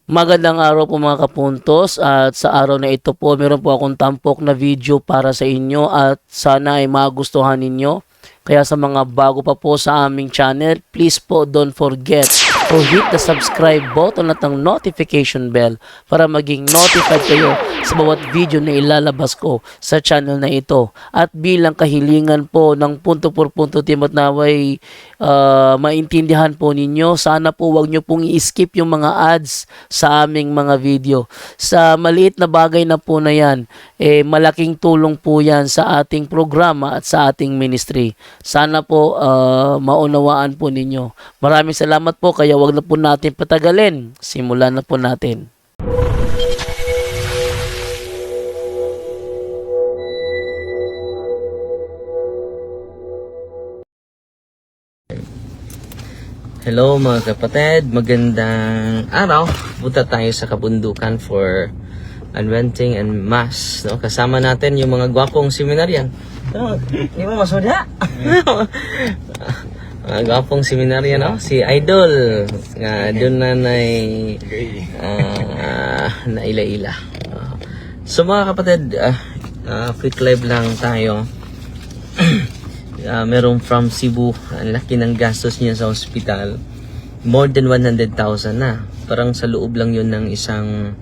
Magandang araw po mga kapuntos, at sa araw na ito po meron po akong tampok na video para sa inyo at sana ay magustuhan ninyo. Kaya sa mga bago pa po sa aming channel, please po don't forget to hit the subscribe button at ang notification bell para maging notified kayo sa bawat video na ilalabas ko sa channel na ito. At bilang kahilingan po ng punto por punto team at naway maintindihan po ninyo, sana po wag nyo pong i-skip yung mga ads sa aming mga video. Sa maliit na bagay na po na yan, malaking tulong po yan sa ating programa at sa ating ministry. Sana po maunawaan po ninyo. Maraming salamat po, kaya wag na po natin patagalin. Simulan na po natin. Hello mga kapatid, magandang araw. Punta tayo sa kabundukan for Adventing and Mass. No? Kasama natin yung mga gwapong seminaryan. Di mo masuda? Mga gwapong seminaryan, no? Si Idol. Doon na naila-ila. So mga kapatid, quick live lang tayo. Merong from Cebu, ang laki ng gastos niya sa hospital. More than 100,000 na. Parang sa loob lang yun ng isang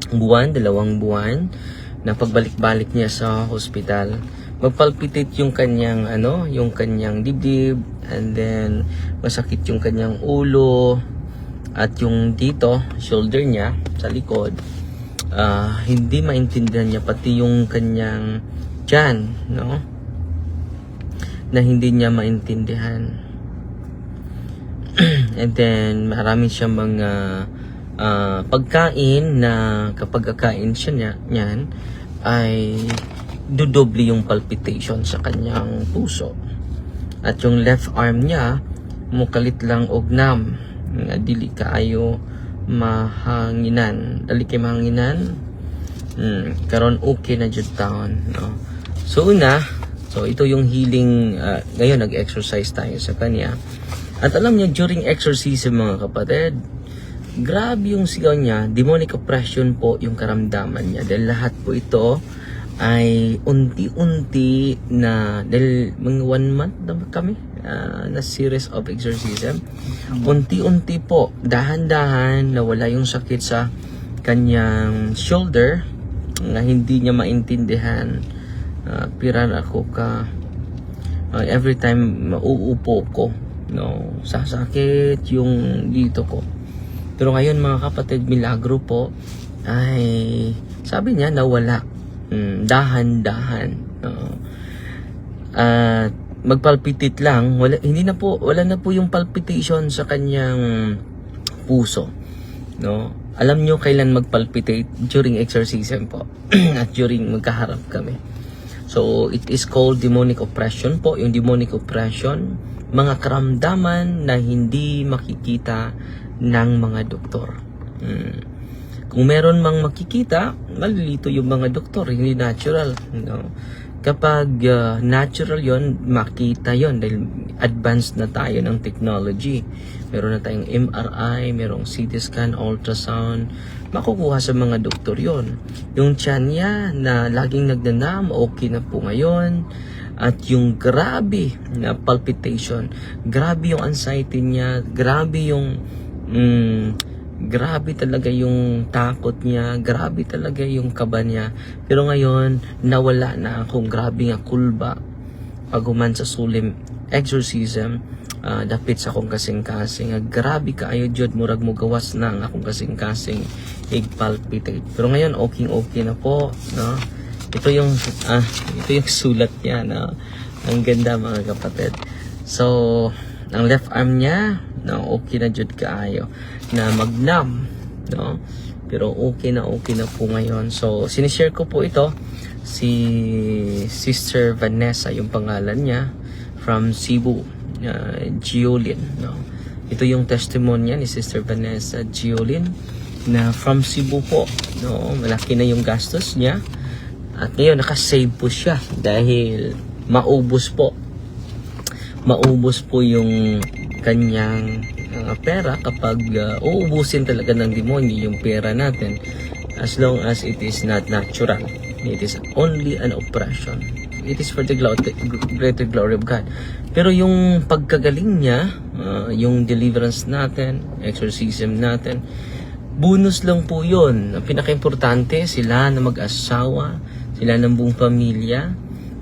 buwan, 2 buwan na pagbalik-balik niya sa hospital. Magpalpitate yung kanyang yung kanyang dibdib, and then masakit yung kanyang ulo at yung dito, shoulder niya sa likod. Hindi maintindihan niya pati yung kanyang tiyan, no? Na hindi niya maintindihan. And then marami siyang mga pagkain na kapag kakain siya niyan ay dudoble yung palpitation sa kanyang puso. At yung left arm niya mukalit lang ognam nga dili kaayo mahanginan. Dali kay mahanginan. Karon okay na jud taon, no? So ito yung healing. Ngayon nag-exercise tayo sa kanya. At alam niya, during exorcism mga kapatid, grabe yung sigaw niya. Demonic oppression po yung karamdaman niya. Dahil lahat po ito ay unti-unti na, dahil mga 1 month na kami na series of exorcism. Unti-unti po, dahan-dahan nawala yung sakit sa kanyang shoulder na hindi niya maintindihan. Piran ako ka every time mauupo ko, no, sasakit yung dito ko. Pero ngayon mga kapatid, milagro po, ay sabi niya nawala, dahan-dahan, at magpalpitate lang, wala na po yung palpitation sa kanyang puso, no. Alam nyo kailan magpalpitate? During exorcism po at during magkaharap kami. So, it is called demonic oppression po. Yung demonic oppression, mga karamdaman na hindi makikita ng mga doktor. Kung meron mang makikita, malilito yung mga doktor, hindi natural. No? Kapag natural yon, makita yon dahil advanced na tayo ng technology. Meron na tayong MRI, merong CT scan, ultrasound, makukuha sa mga doktor yon. Yung tiyan niya na laging nagnanam, okay na po ngayon. At yung grabe na palpitation, grabe yung anxiety niya, grabe talaga yung takot niya, grabe talaga yung kaba niya. Pero ngayon, nawala na akong grabe nga kulba. Pag human sa sulim exorcism, dapit sa akong kasing-kasing. Grabe kaayo jud, murag mo gawas na ang akong kasing-kasing igpalpitate. Pero ngayon, okay na po, no? Ito yung sulat niya, no? Ang ganda mga kapatid. So, ang left arm niya, no, okay na jud kaayo na magnam, no? Pero okay na po ngayon. So, sinishare ko po ito, si Sister Vanessa yung pangalan niya, from Cebu, Giolin, no? Ito yung testimony ni Sister Vanessa Giolin na from Cebu po, no? Malaki na yung gastos niya at ngayon nakasave po siya dahil maubos po yung kanyang pera kapag uubusin talaga ng demonyo yung pera natin as long as it is not natural. It is only an oppression. It is for the greater glory of God. Pero yung pagkagaling niya, yung deliverance natin, exorcism natin, bonus lang po yun. Ang pinaka-importante, sila na mag-asawa, sila ng buong pamilya,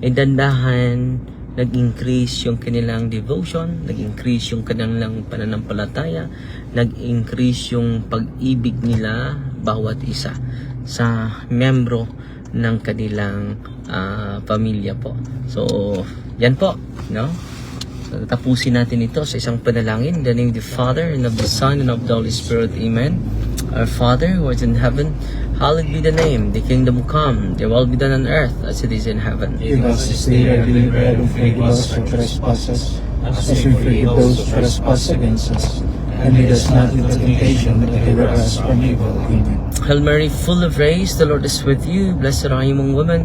ay dandahan, nag-increase yung kanilang devotion, nag-increase yung kanilang pananampalataya, nag-increase yung pag-ibig nila bawat isa sa membro ng kanilang pamilya po. So, yan po, no? So, tapusin natin ito sa isang panalangin. In the name of the Father, and of the Son, and of the Holy Spirit. Amen. Our Father, who art in heaven, hallowed be the name. The kingdom come, their will be done on earth as it is in heaven. Give us this day our daily bread, and forgive us our trespasses, as we forgive those who trespass against us. And lead us not into temptation, but deliver us from evil. Amen. Hail Mary, full of grace, the Lord is with you. Blessed are you among women,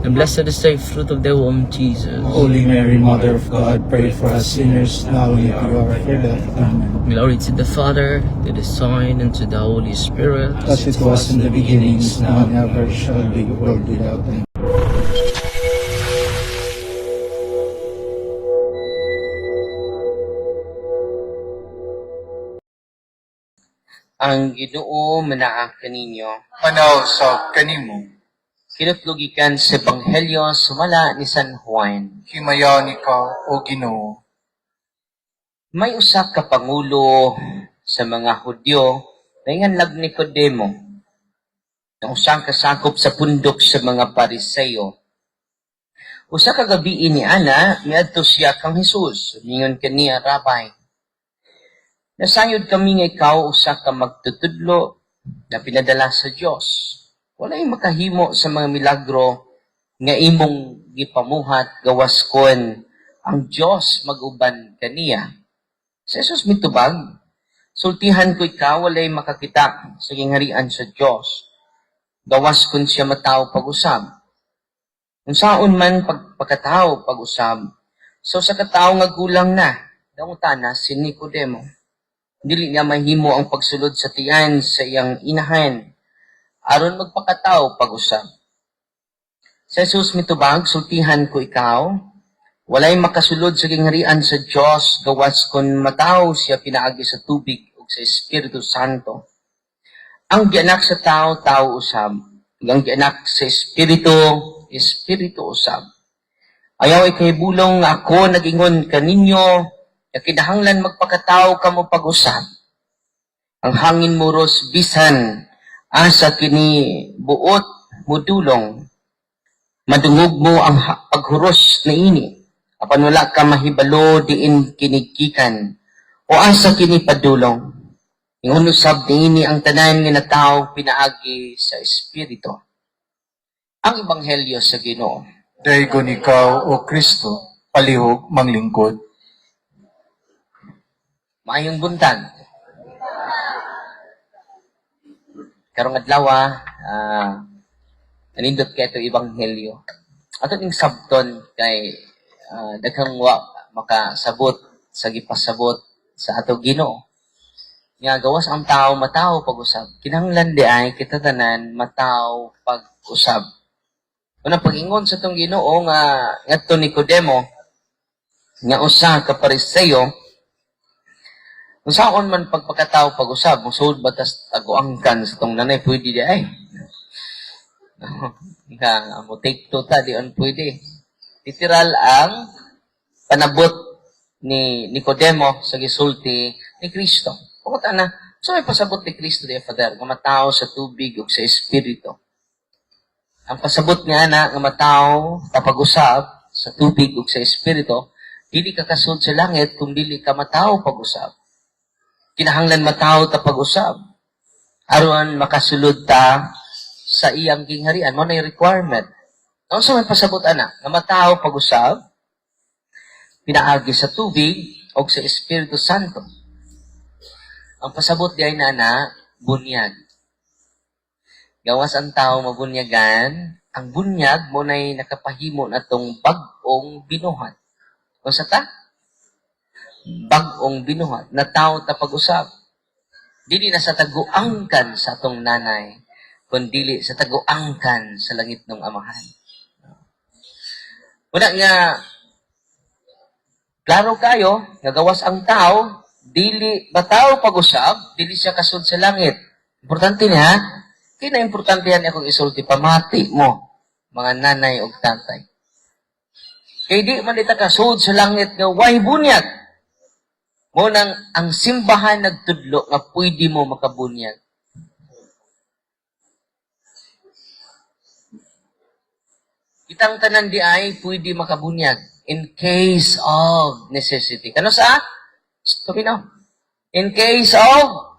and blessed is the fruit of the womb, Jesus. Holy Mary, Mother of God, pray for us sinners, now and at the hour of our death. Amen. Glory to the Father, to the Son, and to the Holy Spirit. As it was in the beginning, is now, and ever shall be, world without end. Ang Ginoo manaak kaninyo. Manaw sa kanimo, Kinatlugikan sa Ebanghelyo sumala ni San Juan. himayaw ni ka o Ginoo. May usa ka pangulo sa mga Hudyo na ihanlag ni Nicodemo, na usang kasakop sa pundok sa mga Pariseyo. Usa ka gabi ni ana, miadto siya kang Hesus. Ningon kaniya, Rabay, nasayod kami nga ikaw usa ka magtutudlo na pinadala sa Dios. Walay makahimo sa mga milagro nga imong gipamuhat gawas kon ang Dios maguban kaniya. Sa Jesus mitubag, sultihan ko ikaw walay makakita sa gingharian sa Dios. Gawas kun siya mataw pag-usab. Kung saon man pagkatao pag-usab, so sa katao nga gulang na, dangutana si Nicodemo. Dili niya mahimo ang pagsulod sa tiyan sa iyang inahan, aron magpakatao pag-usab. Sa Jesus mitubag, sultihan ko ikaw, walay makasulod sa gingharian sa Dios gawas kon mataw siya pinaagi sa tubig ug sa Espiritu Santo. Ang gianak sa tao, tao usab. Ang gianak sa Espiritu, Espiritu usab. Ayaw ikay bulong nga ako nagingon kaninyo, na kinahanglan magpakatao kamo pag-usab. Ang hangin muros bisan asa kini buot mudulong. Madungog mo ang paghuros na ini. Apan wala ka mahibalo diin kinigikan o asa kini padulong. Ingon usab niini ang tanan nga natawo pinaagi sa Espiritu. Ang Ebanghelyo sa Ginoo. Daygon ikaw o Kristo, palihog manglingkod. Maayong buntag. Karong adlaw, nanindot kay ito Ebanghelyo. Ato ning sabton kay daghang makasabot sa gipasabot sa ato Ginoo. Nga gawas ang tao mataw pag-usab. Kinahanglan di ay kita tanan mataw pag-usab. Una pag-ingon sa tong Ginoo nga ngadto Nicodemo nga usa ka Pariseyo. Kung saan man pagpakatao pag-usab, musod batas taguangkan sa tong nanay, pwede di ay. Mo take two ta, di on pwede. Literal ang panabot ni Nicodemo sa gisulti ni Kristo. Pumunta na, so may pasabot ni Kristo di Father, nga matao sa tubig o sa Espiritu. Ang pasabot niya na nga matao tapag-usab sa tubig o sa Espiritu, dili ka kasud sa langit kung dili ka matao pag-usab. Kinahanglan matao ta pag-usab. Aron makasulod ta sa iyang gingharian. Mo na yung requirement. Ano sa may pasabot ana? Nga matao pag-usab, pinaagi sa tubig o sa Espiritu Santo. Ang pasabot di ay na bunyag. Gawas ang tao mabunyagan, ang bunyag mo na'y nakapahimo na tong bag-ong binuhat. Kung sa ta? bag-ong binuhat na tao ta pag-usab. Dili na sa taguangkan sa atong nanay, kundi sa taguangkan sa langit ng Amahan. Una nga, klaro kayo, nagawas ang tao, dili ba tao pag-usab, dili siya kasud sa langit. Importante niya, kina-importante yan akong isulti, pamati mo, mga nanay o tatay. Kaya di man dita kasud sa langit nga, way bunyag. Mo nang ang simbahan nagtudlo nga pwede mo makabunyag. Itang tanan di ay pwede makabunyag in case of necessity. Kano sa? Sabi na. In case of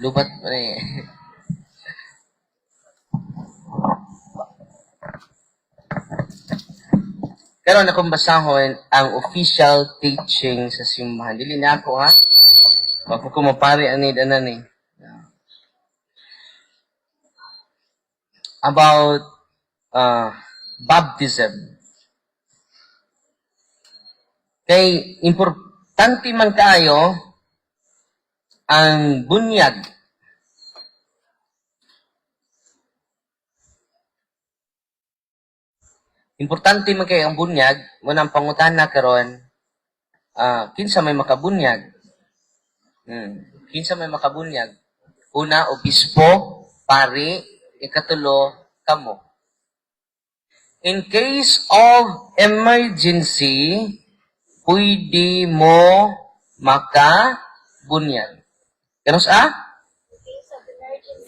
lubat pa eh. Karon akong basahon ang official teaching sa simbahan. Dili na ako ha. Ako kumapari anid anan eh. About baptism. Kay importante man kayo ang bunyag. Importante man kayo ang bunyag, munang pangutana karon, kinsa may makabunyag? Kinsa may makabunyag? Una, obispo, pari, ikatulo, kamo. In case of emergency, pwede mo makabunyag. Kano sa?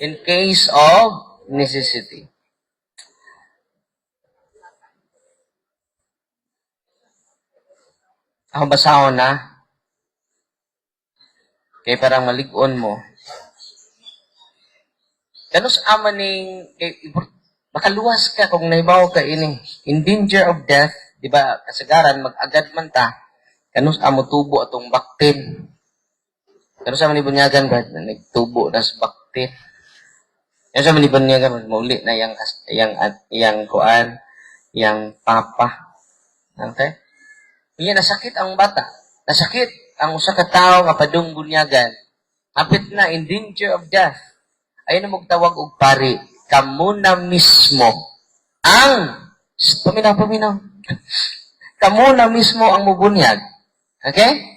In case of necessity. Ako basahon na. Kaya parang malig-on mo. Kanus amaning, makaluwas ka kung naibaw ka ini. In danger of death, di ba, kasagaran, mag-agad man ta, kanus amo tubo atong baktin. Kanus amo ni bunyagan ba, nagtubo na sa baktin. Kanus amo ni bunyagan, mauli na yang kuan, yang papa. Okay? Iya, nasakit ang bata. Nasakit ang usa ka tawo nga padung bunyagan. Hapit na in danger of death. Ay na magtawag og pari. Kamu na mismo ang paminaw. Kamu na mismo ang mubunyag. Okay?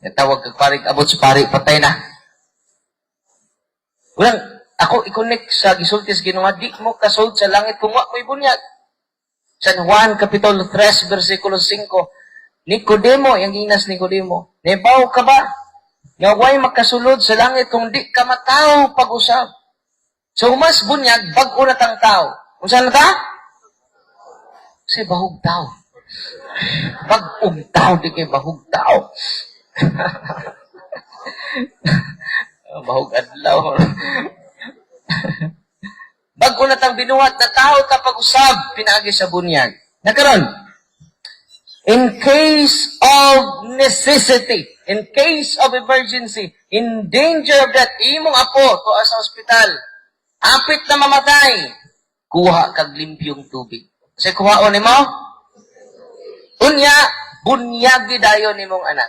Natawag kag pari, abot sa pari, patay na. Ulang, ako i-connect sa gisultis Ginoo, di mo kasud sa langit kung wa mo'y bunyag. San Juan Kapitulo 3, versikulo 5, Nicodemo, yung ginas Nicodemo. Nebaw ka ba? Nga way makasulod sa langit kung di ka matao pag-usap. So, mas bunyag, bago na tang tao. Kung saan na ta? Kasi bahug tao. Bagong tao, di kay bahug tao. Bahug adlaw. Bago na tang binuhat na tao ka pag-usap, pinaagi sa bunyag. Nagkaroon, in case of necessity, in case of emergency, in danger of death, imong apo to sa ospital, apit na mamatay, kuha kag limpyong tubig. Kasi kuhaon nimo, unya, bunyagi dayon nimong anak.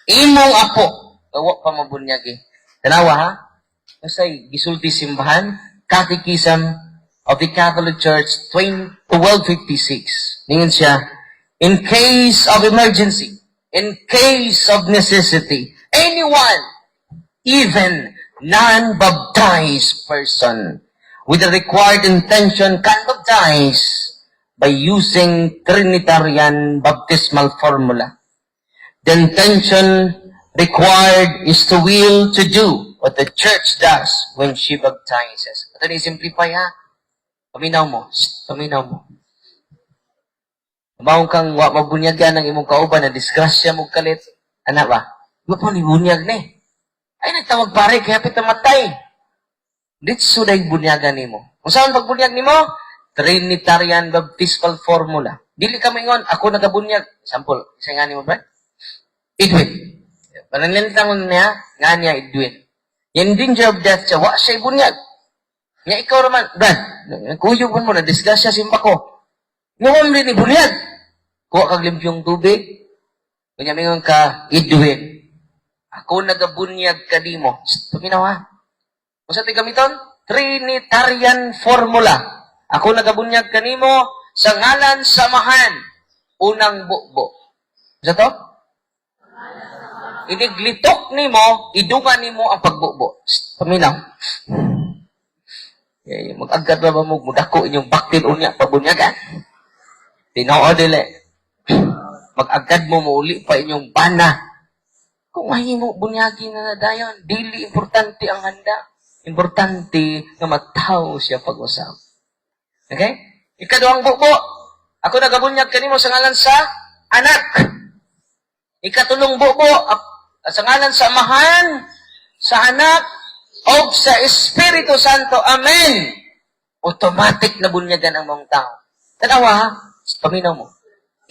Imong apo, kawa pa mabunyagi. Tanawa ha? Kasi gisulti simbahan, Catechism of the Catholic Church, 1256. Ningon siya, in case of emergency, in case of necessity, anyone, even non-baptized person, with the required intention can baptize by using Trinitarian baptismal formula. The intention required is to will to do what the church does when she baptizes. Ito ni-simplify ha. Paminaw mo. Paminaw mo. Maong kang mabunyagan ng imong kauban na disgrasya mo kalit. Ana ba? Di pa ni bunyag ni. Ay, nagtawag pare, kaya pita matay. Ditso na yung bunyagan ni mo. Kung saan pagbunyag ni mo? Trinitarian baptismal formula. Dili ka mingon, ako nagabunyag. Sample, isa nga ni mo ba? Edwin. Pananilitan mo niya, nga niya Edwin. In danger of death siya, wa siya bunyag. Nga ikaw naman, Brad, nagkuyog mo na, disgrasya simba ko. Ngayon rin ni bunyag. Kuha kag limpyong tubig. Kanyamingon ka, iduhin. Ako nagabunyag ka di mo. Paminaw ha. Kung sa gamiton, Trinitarian formula. Ako nagabunyag ka ni mo sa ngalan samahan. Unang bukbo. Sa to? Iniglitok ni mo, idungan ni mo ang pagbukbo. Paminaw. Mag-agad na ba mo, mudako inyong baktil unya pabunyagan? Tinoo dili. Mag-agad mo mauli pa inyong bana. Kung mahimo bunyagi na dayon, dili importante ang handa. Importante na mataw siya pag-usap. Okay? Ikaduhang bukbo. Ako nagabunyag kanimo sa ngalan sa anak. Ikatulong bukbo. Sa ngalan sa amahan, sa anak, o sa Espiritu Santo. Amen. Automatic na bunyagan ang mga tao. Tanawa ha? Paminaw mo.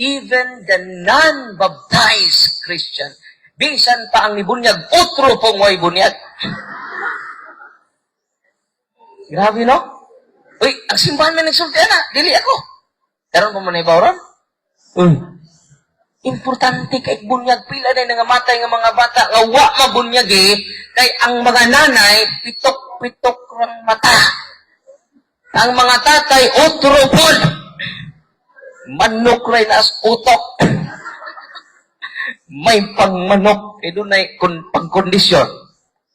Even the non-baptized Christian, bisan pa ang nibunyag, otro pong way bunyag. Grabe, no? Uy, ang simbahan may nagsulti na, dili ako. Karoon pa mo na ibawron? Importante kay bunyag, pila na nangamatay ng mga bata, nga wa mabunyag kay ang mga nanay, pitok-pitok ng mata. Ang mga tatay, otro pon. Manok rin as utok. May pangmanok, doon ay pangkondisyon.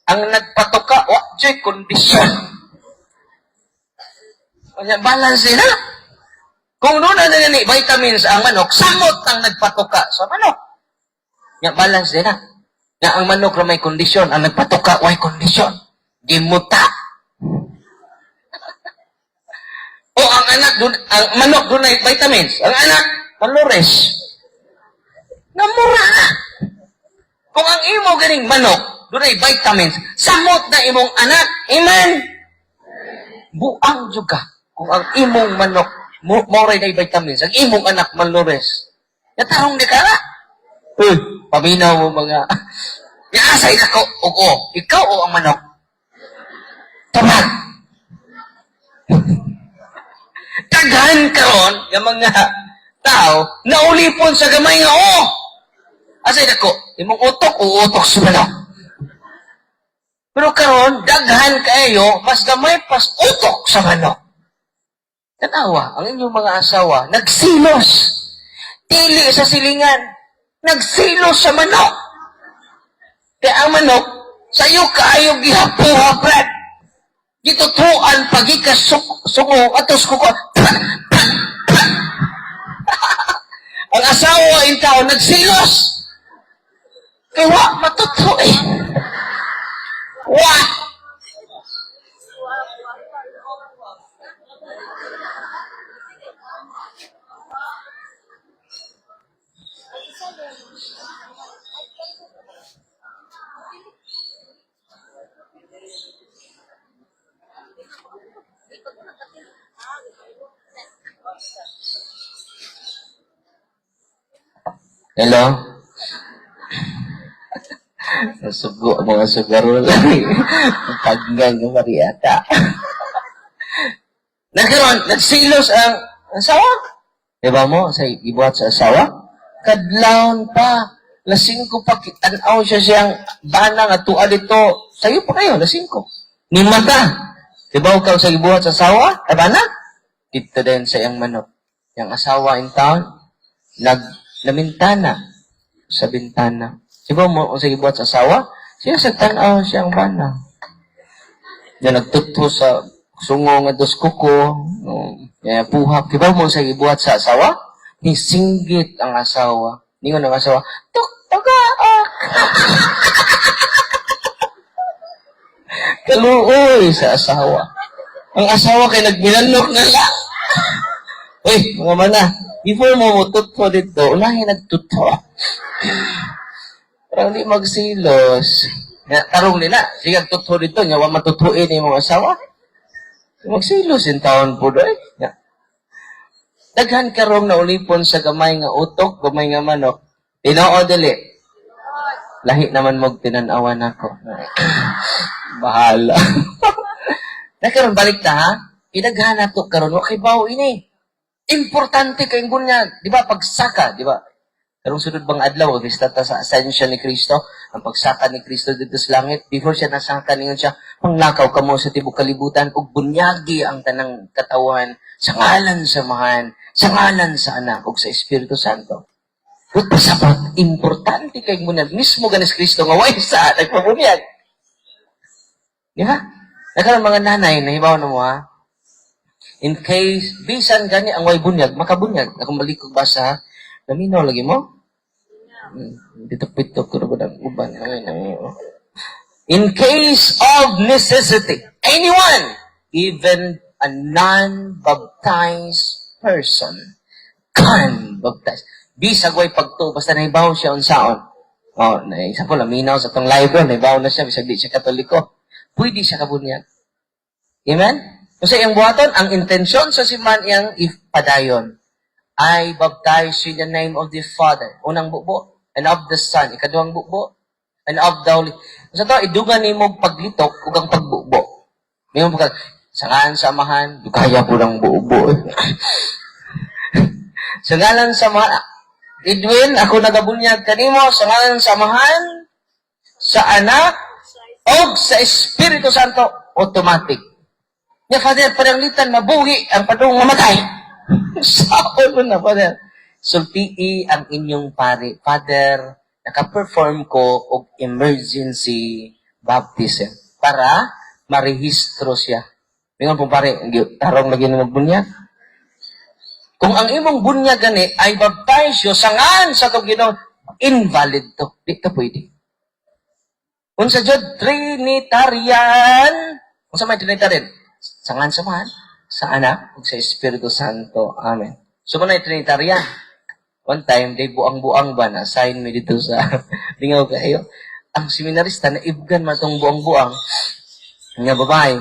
Ang nagpatuka, wajay kondisyon. Kaya balance na. Kung doon na ni vitamins ang manok, samot ang nagpatuka sa manok. Kaya balance na. Nga ang manok na may kondisyon, ang nagpatuka, way kondisyon. Gimuta. O ang anak dun, ang manok doon ay vitamins. Ang anak, malores. Namura na. Kung ang imo ganing manok, doon ay vitamins, samot na imong anak. Amen. Buang juga. Kung ang imong manok, moray na vitamins, ang imong anak malores. Natarong di ka na. Paminaw mo mga, yaasay na ko, o ikaw o ang manok. Tamad. Daghan karon yung mga tao na ulipon sa gamay nga asay dako imong utok o utok sa manok. Pero karon daghan kaayo mas gamay pas utok sa manok. Tanawa ang inyong mga asawa nagsilos. Dili sa silingan, nagsilos sa manok. Kaya ang manok sayo kaayo gihapo Brad. Gitutuan pagikas sungo atos ko ang asawa in tao nagsilos kaya wa matuto wa Hello? Nasugo, mga sugaro lang. Paggang ng Mariata. Nagkaroon, nagsilos ang asawa. Diba mo, sa ibuhat sa asawa? Kadlaon pa. Lasing ko pa, kitanaw siya siyang banang at tuwa dito. Sa'yo pa kayo, lasing ko. Ni mata. Diba ikaw sa ibuhat sa asawa? Bana? Dito din sa iyang manok. Yung asawa in town, namintana sa bintana. Diba mo sa ibuhat sa asawa? Siya sa tanaw siyang bana. Diyan nagtutpo sa sungong at dos kuko. Puhap. Diba mo sa ibuhat sa asawa? Ni singgit ang asawa. Ningon ang asawa, Tugaak! Kaluoy sa asawa. Ang asawa kay nagbilanok na lang. Uy, mga mana, before mo tutpo dito, unahin nagtutpo. Parang di magsilos. Tarong nila, sige tutpo dito, nga wa matutuin yung mga asawa. Magsilos yung taon po doon. Daghan karong na ulipon sa gamay nga utok, gamay nga manok. Tinoo dili. Lahi naman mog tinanawan ako. Bahala. Nakaroon balik ta ha? Idaghanap to karon wa kay bawo ini. Importante kay bunyag, di ba? Pagsaka, di ba? Karong sunod bang adlaw, vista ta sa ascension ni Kristo, ang pagsaka ni Kristo dito sa langit, before siya nasaka ningon siya, panglakaw ka mo sa tibok kalibutan, ug bunyagi ang tanang katawan, sa ngalan sa Mahan, sa ngalan sa Anak, ug sa Espiritu Santo. Ug pasabot, importante kay bunyag, mismo ganis Kristo, nga way sa nagpabunyag. Di ba? Nakaroon mga nanay, nahibaw na mo ha, in case, bisan gani ang way bunyag, makabunyag. Akong malikog basa, naminaw lagi mo? Dito-pito ko rin ang uban. In case of necessity, anyone, even a non-baptized person, can baptize. Bisag way pagto, basta nahibaw siya unsaon. Oh, isa po, naminaw sa itong live ron, nahibaw na siya, bisag di siya katoliko. Pwede siya kabunyag. Amen? Kasi yung buhaton, ang intensyon sa siman iyang ipadayon. I baptize in the name of the Father. Unang bubo. And of the Son. Ikaduhang bubo. And of the Holy. Sa to, idugan ni mo paglitok ug ang pagbubo. Ngayon pagka, sangalan sa Amahan, dugaya po ng bubo. Sangalan sa Amahan, Edwin, ako nagabunyag kanimo, sangalan sa Amahan, sa Anak, o sa Espiritu Santo, automatic. Ya, Father, pananglitan, mabuhi ang padung mamatay. Saan mo na, Father? Sultii ang inyong pari. Father, nakaperform ko og emergency baptism para marehistro siya. Mingon po pare, tarong lagi na magbunyag. Kung ang imong bunyag gani ay baptize yo sangan sa itong Ginoo, invalid to. Di ka pwede. Unsa jud Trinitarian? Unsa may Trinitarian? Sangan samahan sa Anak ug sa Espiritu Santo. Amen. So manay Trinitarian. One time, they buang-buang ba na assign me dito sa lingaw kayo. Ang seminarista na ibgan man tong buang-buang nga babae,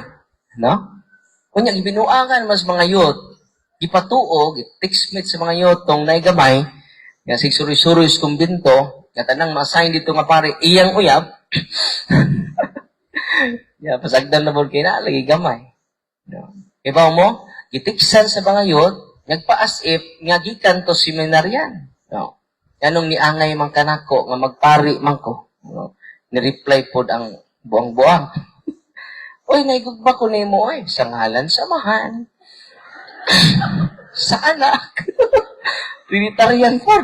no? Kunya gibinuangan mas mga youth, gipatuog, textmate sa mga youth tong naigamay, nga sigsuri-suri sa kumbinto, nga tanang ma-assign dito nga pare, iyang uyab. Ya, pasagdan na bol kina lagi gamay. No. Ibaw mo, gitiksan sa mga youth, nagpa-as if, nga gikan to seminaryan. No. Yanong niangay man kanako, nga magpari man ko. No. Ni-reply pod ang buang-buang. Uy, naigugba ko nimo oy, sa ngalan sa Mahan. Sa Anak. Trinitarian po.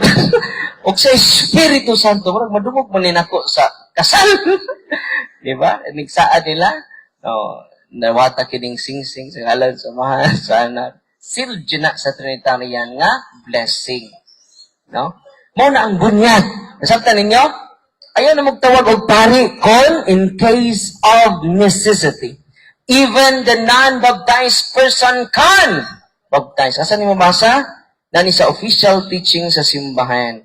O sa Espiritu Santo, madumog mo nako sa kasal. Di ba? Nagsaad nila, no, nawata kining sing-sing sa ngalan sa Mahan, sa Anak. Sealed yun na sa Trinitarian nga blessing. No? Muna ang bunyag. Nasabtan ninyo? Ayaw na magtawag og pari kung in case of necessity. Even the non-baptized person can baptize. Asan ni mabasa? Nani sa official teaching sa simbahan.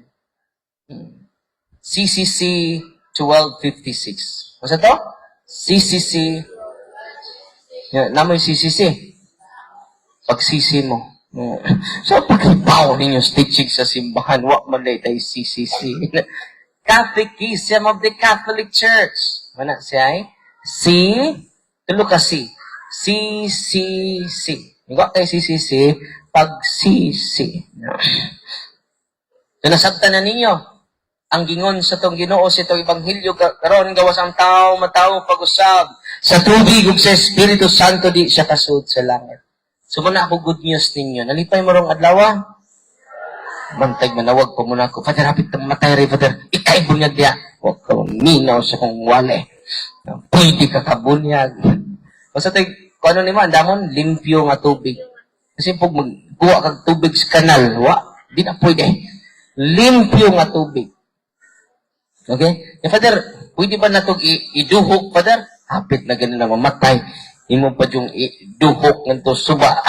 CCC 1256. Masa to? CCC. Namoy CCC. Pagsisi mo. So, pagkibaw ninyo teaching sa simbahan, wak man tayo CCC. Catechism of the Catholic Church. Mana siya tulo ka CCC. Iwa kay CCC, pagsisi. So, nasabtan na ninyo, ang gingon sa tong Ginoo sa itong Ebanghelyo, karon gawas ang tao, matao, pag-usab, sa tubig ug sa Espiritu Santo, di siya kasud sa langit. So, muna ako good news ninyo. Nalipay mo rong adlaw? Bantay, manawag pa muna ako. Father, hapit ng matay rin, Father. Ikay bunyag niya. Huwag ka minaw sa kong wale. Pwede ka kabunyag. O sa tayo, kung ano naman, damon, limpyo nga tubig. Kasi pag magkuha kang tubig sa kanal, di na pwede. Limpyo nga tubig. Okay? Eh, Father, pwede ba na itong iduhok, Father? Hapit na ganun na mamatay. Imo pa yung iduhok ng to suba.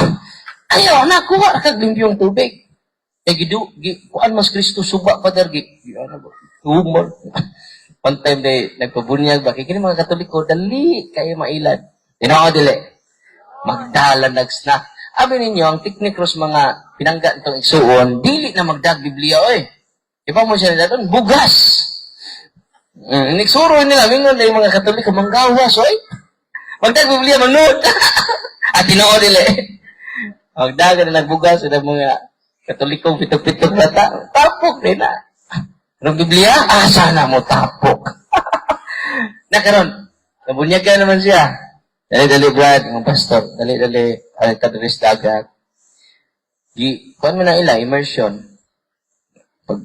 Ayaw na, kuha kag limpyong tubig. Kuan mas Kristo suba, Father, humor. One time, nagpabunyag ba? Kaya mga Katoliko, dali kayo mailad. Tinao, dili. Magdala, nag-snack. Abi ninyo, ang tiknikros mga pinangga itong igsuon, dili na magdag Biblia, oy. Iba mo siya nila doon, bugas. Nigsuro nila, mingon na yung mga Katoliko, manggawas, oy. Magdag Biblia, manood. At tinoo dili. Ang dagan na nagbugas sa mga Katolikong pitok-pitok na tapok din na. Pero Biblia, sana mo tapok. Nakaroon, nabunyagan naman siya. Dali-dali, Brad, ng pastor. Dali-dali, kadalis dagat. Kuhan mo na ila, immersion. Pag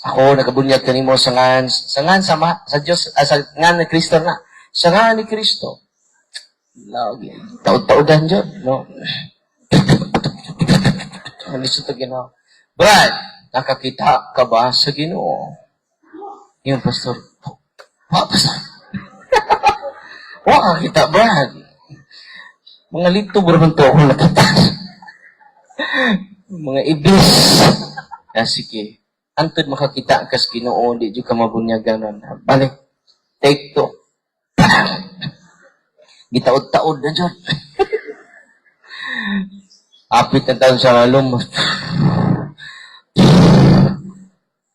ako nagabunyag kanimo sa ngan sa Diyos, sa ngan ni Kristo na. Sa ngan ni Kristo. Lagi. Taod-taodan dyan, no? Ano sa Ginoo? Brad, nakakita ka ba sa Ginoo? Yung pastor, pastor. Wala kita, Brad. Mga lito, bro, to ako nakita. Mga iblis. Sige. Antod makakita ka sa Ginoo, di ka mabunyagan na. Balik. Take two. Gitaod-taod na dyan. Apit na taon sa lumos.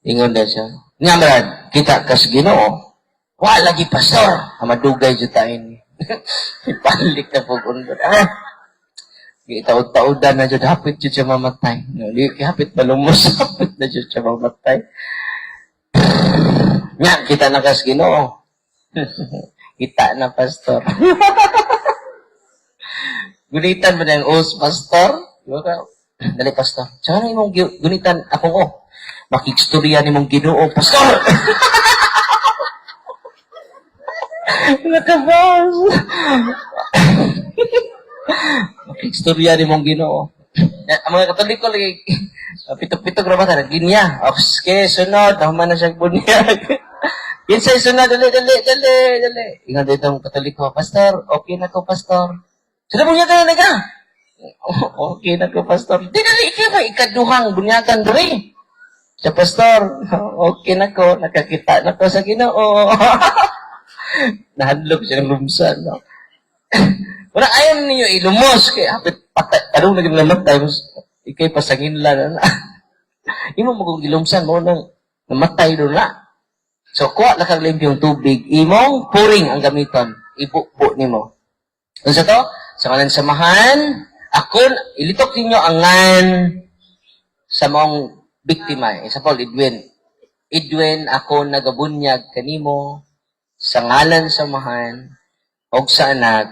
Ingon na siya. Nga, Brad, kita ka sa Ginoo. Wala lagi, pastor. Madugay dyan tayo ni. Ipalik na po kung Itaod-taodan na dyan. Hapit dyan siya mamatay. Di hapit malumos. Hapit na dyan siya mamatay. Nga, kita na ka sa Ginoo. Kita na, pastor. Gunitan mo na yung pastor? Dali, pastor. Saan na yung gunitan? Ako, makikstorya ni mong Ginoo, pastor! Nakabas! Makikstorya ni mong Ginoo. Ang mga Katoliko, pitok-pitok na ba na? Ginya. Okay, sunod. Naman na siyang bunyag. Kinsay sunod, dali. Ingat dito ang Katoliko, pastor, okay na ko, pastor. Sino bunyagan na ka? Okay na ko, pastor. Dali, ikaduhang bunyagan doon. Sa pastor, okay na ko, nakakita na ko sa Ginoo. Nahadlok siya ng lumsan, no? Wala, ayaw ninyo ilumos. Kaya, hapit, patay. Anong naging namatay? Ikay pasangin lang, na. Imo magong ilumsan mo nang namatay doon na. So, kuha na kang limpyong tubig. Imong puring ang gamiton. Ipupo nimo. Ano sa to? Sa ngalan samahan, ako, ilitok ninyo ang ngan sa mong biktima. Example, Edwin. Edwin, ako nagabunyag kanimo sa ngalan samahan, o sa anak,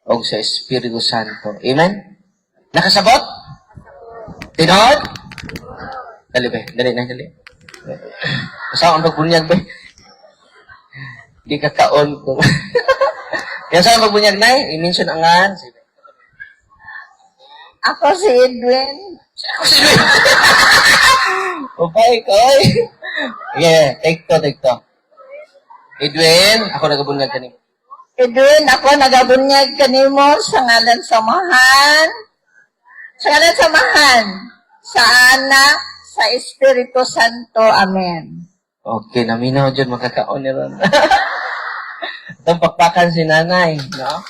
o sa Espiritu Santo. Amen? Nakasabot? Tinod? Dali. Saan ang pagbunyag ba? Di kakaon ko. Yan saan ang pagbunyag na i-mention ang ngan. Ako si Edwin. Ako si Edwin. Upay ko. Yeah, take to. Edwin, ako nagabunyag kanimo. Edwin, ako nagabunyag kanimo sa ngalan samahan. Sa ngalan samahan. Sa anak, sa Espiritu Santo. Amen. Okay, naminaw dyan, makakaon ni Ron. Itong pakpakan si nanay, no?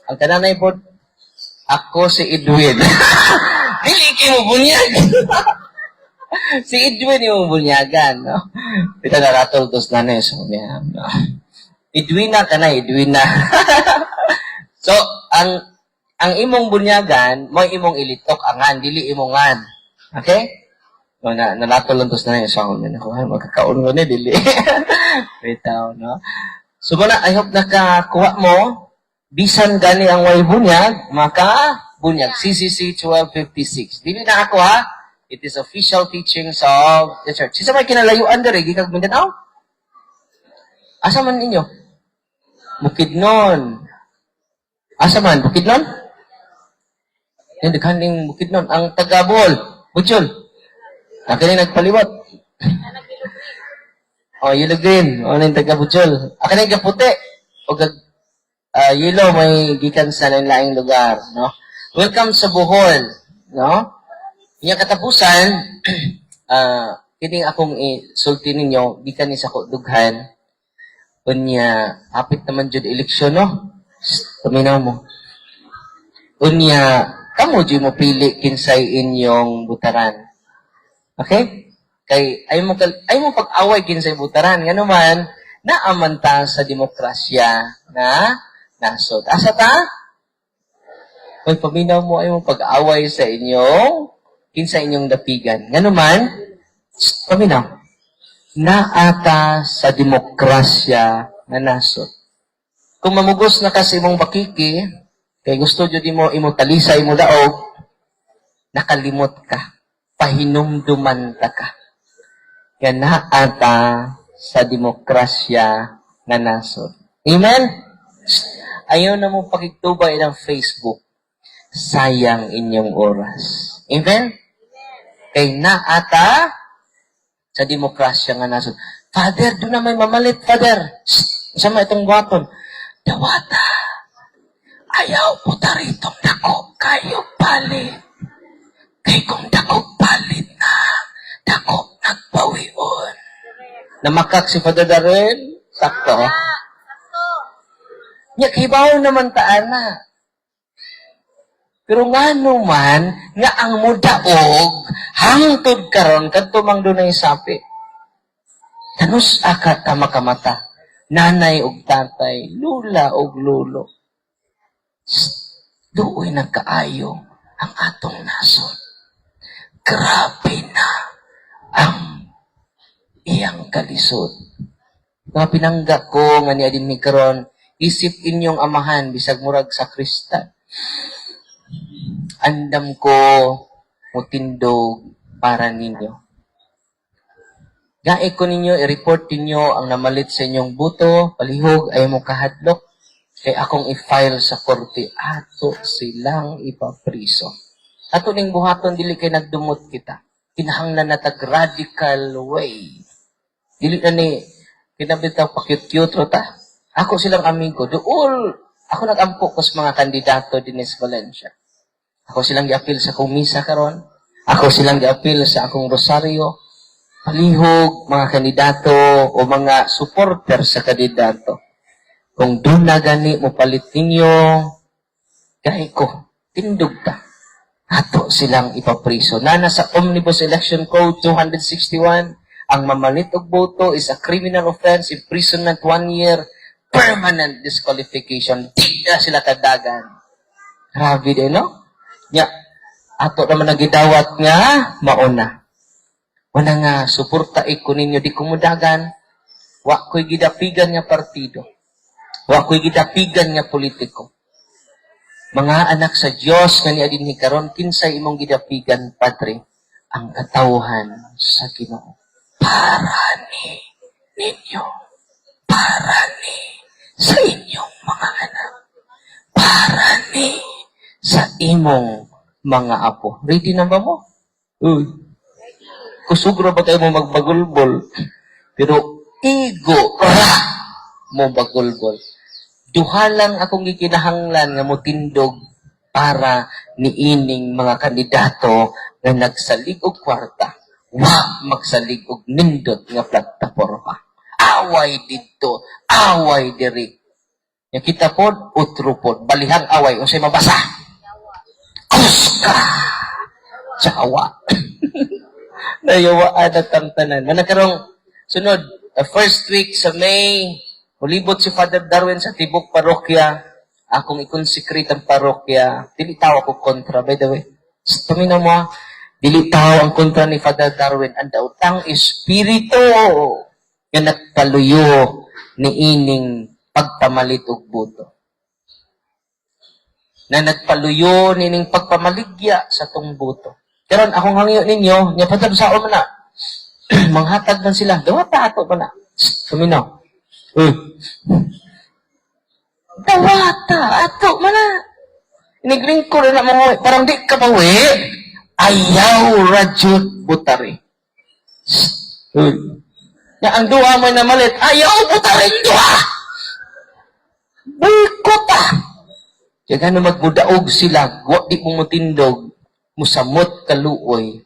Ang kananay po, ako si Edwin. Dili kayo bunyag. Si Edwin yung bunyagan, no? Kita na ratol dos nanay, so, yeah, no? Edwina ka na, Edwina. So, ang imong bunyagan, mo imong ilitok angan, dili imongan. Okay? No, nalatol lang dos nanay, so, magkakaon ko na, dili. Bitaw, no? So, muna, I hope nakakuha mo, bisan gani ang way bunyag, bunyag. CCC 1256. Dili na ako, ha? It is official teachings of the church. Sisa may kinalayuan dari, gikag Mindanao? Asa man ninyo? Bukidnon. Asa man? Bukidnon? Yung daghaning Bukidnon. Ang Tagabol. Butchol. Akin nagpaliwat. Oh, yellow green. O, yung Taga-Butchol. Akin yung kaputi. O, yellow, may gikan sa laing lugar. No? Welcome sa Bohol. No? Yung katapusan, kining akong isulti ninyo, gikan ni sa dughan, unya, hapit naman dyan eleksyon, no? Paminaw mo. Unya, kamo dyan mo pili kinsay inyong butaran. Okay? Kay, ay mo pag-away kinsay butaran. Nga naman, naamanta sa demokrasya na nasod. Asa ta? Kung paminaw mo ay mong pag-away sa inyong, kinsa inyong dapigan. Nga naman, paminaw, naata sa demokrasya na nasod. Kung mamugos na kasi mong bakiki, kay gusto dyo di mo imutalisay mo daog, nakalimot ka, pahinumduman ta ka. Yan naata sa demokrasya na nasod. Amen? Ayaw na mo pakitubay ng Facebook. Sayang inyong oras. Amen? Kay naata sa demokrasya nga nasod. Father, doon na may mamalit, Father. Sama itong guwapon. Dawata. Ayaw po taritong dako kayo palit. Kay kung dako palit na, dako nagpawion. Namakak si Father Darwin? Sakto. Nya kibaw naman taan na. Pero nga naman, nga ang mudaog, hangtod karon kadto mang dunay sapi. Tanus akat ka makamata, nanay og tatay, lula og lulo. Duoy nagkaayo ang atong nasod. Grabe na ang iyang kalisod. Mga pinangga ko nga ni adin mi karon, isip inyong amahan bisag murag sa Kristan. Andam ko mutindog para ninyo. Gae ko ninyo, i-report ninyo ang namalit sa inyong buto, palihog ay mo kahadlok, kay akong i-file sa korte, ato silang ipapriso. Ato ning buhaton, dili kay nagdumot kita. Kinahanglan na tag-radical way. Dili na ni, kinabitaw pakyut-kyut ta. Ako silang amigo. Dool, ako nag-ampo ko sa mga kandidato din sa Valencia. Ako silang gi-appeal sa akong misa karon. Ako silang gi-appeal sa akong rosaryo. Palihog, mga kandidato o mga supporter sa kandidato. Kung doon na gani mo palit ninyo, kaya ko, tindog ta. Ato silang ipapriso. Nana sa Omnibus Election Code 261, ang mamalit og boto is a criminal offense, imprisonment 1 year, permanent disqualification. Di na sila kadagan. Grabe din, no? Nya, ato naman nagidawat nga, mauna. Wala nga, suporta ko ninyo di kumudagan. Wa ko'y gidapigan nga partido. Wa ko'y gidapigan nga politiko. Mga anak sa Diyos nga ni adin hikaron, kinsay imong gidapigan, Padre, ang katawhan sa Ginoo. Para ni ninyo. Para ni sa inyong mga anak. Para ni sa imong mga apo. Ready na ba mo? Uy. Kusugro ba tayo mo magbagulbol? Pero ego mo bagulbol. Duhalang akong gikinahanglan nga motindog para niining mga kandidato nga nagsalig og kwarta. Wa magsalig og nindot nga plataporma. Away dito, away diri. Nga kita pod, utro pod, balihang away, unsay mabasa. Kuska! Jawa. Nayawaan at ang tanan. Managkarong, sunod, first week sa May, ulibot si Father Darwin sa Tibok Parokya, akong ikonsekrate ang parokya, dili tao ako kontra, by the way. Tumina mo, dili tao ang kontra ni Father Darwin, ang dautang espiritu nga nagpaluyo ni ining pagpamalit og buto. Na nagpaluyo nining pagpamaligya sa tong buto. Karon akong hangyo ninyo, nya patag sa man na. Manghatag man sila, dawata ato man na. Tuminaw. Dawata ato man na. Inigling ko rin na mga, parang di ka pawi. Ayaw rajut butari. Na ang duha mo na malit, ayaw butari duha. Boykot ah. Kaya nga magbudaog sila, di mo mutindog, musamot kaluoy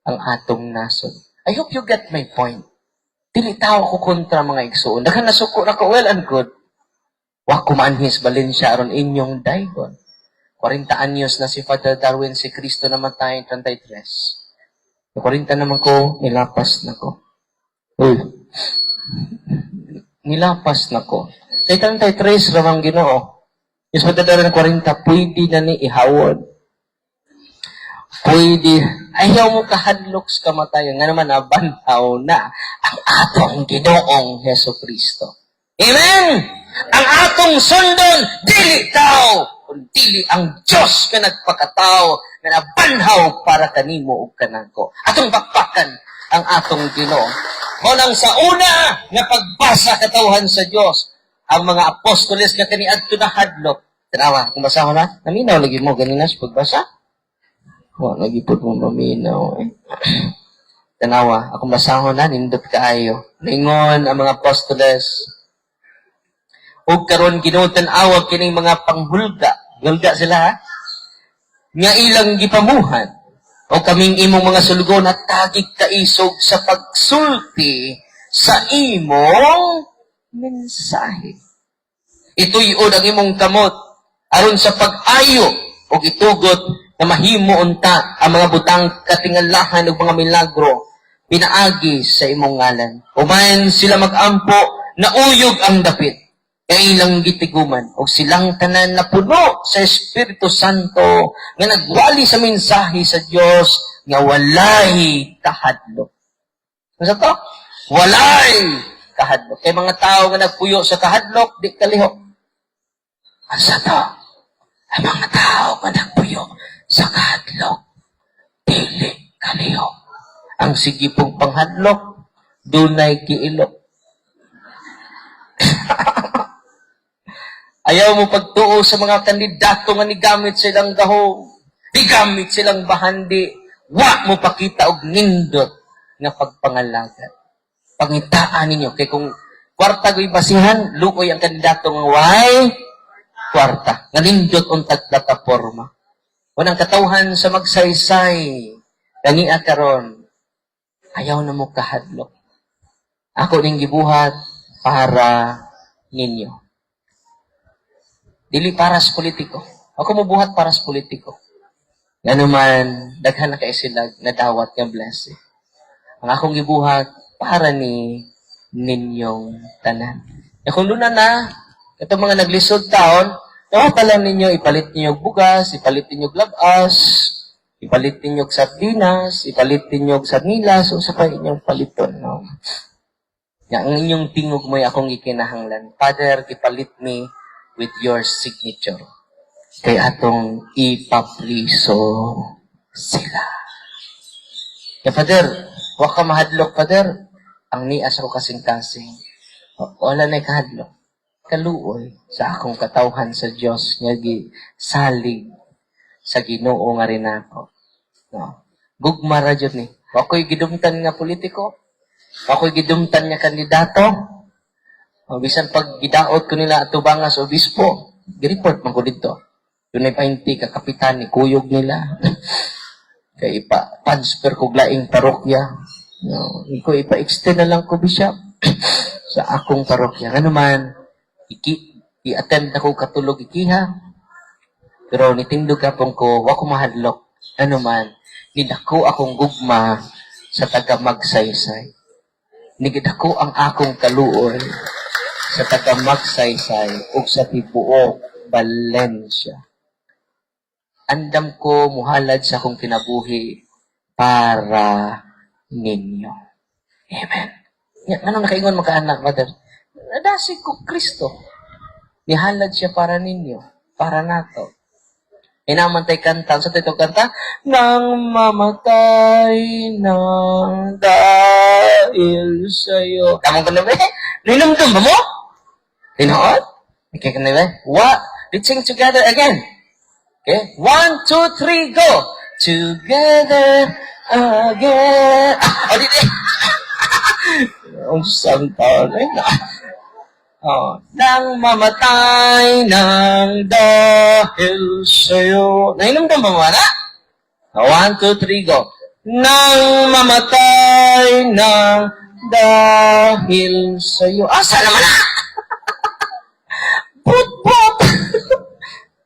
ang atong nasod. I hope you get my point. Dili tao ko kontra mga igsoon. Daghang nasuko na ko, well and good. Wa ko manhis Valencia aron inyong daygon. 40 anyos na si Father Darwin, si Kristo namatay 33. 40 naman ko, nilapas na ko. Uy. nilapas na ko. Kay 33 ramang Ginoo. Is madadala ng 40, pwede na ni ihawod. Pwede. Ayaw mo kahadlok sa kamatayan. Nga naman, nabanhaw na ang atong Ginoong Heso Kristo. Amen! Ang atong sundon, dili tao, kung dili ang Diyos ka nagpakatao na nabanhaw para kanimo o kanako. Atong bakbakan ang atong Ginoo. Nang sa una nga pagbasa katawhan sa Diyos, ang mga apostoles nga kaniadto na hadlok. Tanawa, kung basa ko na, naminaw lagi mo ganina sa pagbasa. Lagi po mo maminaw eh. Tanawa, akong basahon na, nindot kaayo. Lingon ang mga apostoles. O karon ginutan-awag kining mga panghulga. Hulga sila ha? Nga ilang gipamuhan. O kaming imong mga sulgon at tagig kaisog sa pagsulti sa imong mensahe. Ito'y ang imong kamot aron sa pag-ayo o itugot na mahimo unta ang mga butang katingalahan ng mga milagro pinaagi sa imong ngalan. Umayan sila magampo na uyog ang dapit. Kailang gitiguman o silang tanan na puno sa Espiritu Santo nga nagwali sa mensahe sa Diyos nga walay kahadlok. Ano to? Walay kahadlok. Kay mga tao nga nagpuyo sa kahadlok, di kaliho. Ano to? Ang mga tao nga nagpuyo sa kahadlok, dili kaliho. Ang sige pong panghadlok, dunay kiilok. Ayaw mo pagtuo sa mga kandidato nga nigamit silang gahong, nigamit silang bahandi, wa mo pakita og nindot nga pagpangalagat. Pangitaan ninyo, kay kung kwarta go'y basihan, lukoy ang kandidato nga way kwarta, nga nindot untag plataforma. Unang katawhan sa magsaysay, gangia karon, ayaw na mo kahadlok. Ako ning gibuhat para ninyo. Dili para sa politiko. Ako mubuhat para sa politiko. Nga naman, daghan na kay sila na dawat nga blessing. Ang akong gibuhat para ni ninyong tanan. E kung luna na, itong mga naglisod taon, pala ninyo, ipalit ninyo bugas, ipalit ninyo labas, ipalit ninyo sardinas, ipalit ninyo sarnilas, o sa pa inyong paliton. No? Ang inyong tingog mo'y akong ikinahanglan. Father, ipalit me with your signature. Kay atong ipapliso sila. Kaya, Father, wak ka mahadlok, Father. Ang nias ako kasing-kasing. Wala na'y kahadlok. Kaluoy sa akong katawhan sa Diyos nga salig sa Ginoo nga rin ako. No. Gugma ra jud ni. Ako'y gidumtan nga politiko. Ako'y gidumtan nga kandidato. O, bisan pag gidaot ko nila atubangas o obispo, gi-report man ko dito. Doon ay pahinti ka kapitan ni kuyog nila. Kaya ipa-transfer ko glaing parokya. No, iko ipa-extend na lang ko, Bishop, sa akong parokya. Ano man, i-attend ako katulog ikiha. Pero nitindog ka pong ko, wako mahadlok. Ano man, nidako akong gugma sa taga magsaysay. Nigidako ang akong kaluoy sa taga magsaysay o sa tibuok Valencia. Andam ko muhalad sa akong kinabuhi para ninyo. Amen. Ano nakaingon magkaanak, Father? Nadasig ko Kristo. Nihalad siya para ninyo, para nato. Inamantay kanta. Sa ito kanta, nang mamatay ng dahil sa'yo. Tamang ka na ba eh? Ninamdam ba mo? Tinood? Okay ka na ba? What? Let's sing together again. Okay? 1, 2, 3, go! Together again. O, dito. Ang santaon. Ay, na. Oh, nang mamatay ng dahil sa'yo. Nainamdam ba mo, na? 1, 2, 3, go. Nang mamatay ng dahil sa'yo. Asa naman na? But.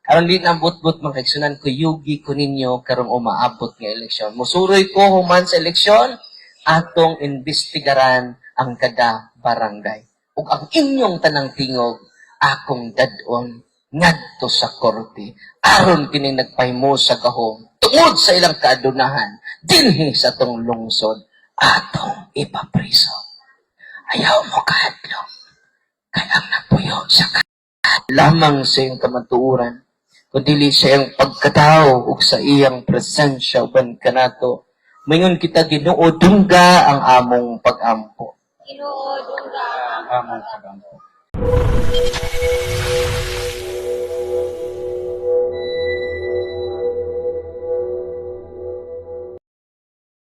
Karon din ang but mangkaigsunan ko yugi ko ninyo karong umaabot nga eleksyon. Musuroy ko human sa eleksyon atong investigaran ang kada barangay. ug ang inyong tanang tingog akong dadon ngadto sa korte aron kini nagpahimo sa gahom tungod sa ilang kaadunahan dinhi sa tong lungsod atong ipapriso. Ayaw mo kahadlok kay ang napuyo sa lamang sa iyong kamatuoran kundi sa iyang pagkatao ug sa iyang presensya uban kanato mayon kita Ginoo dungga ang among pag-ampo. Among pag-ampo.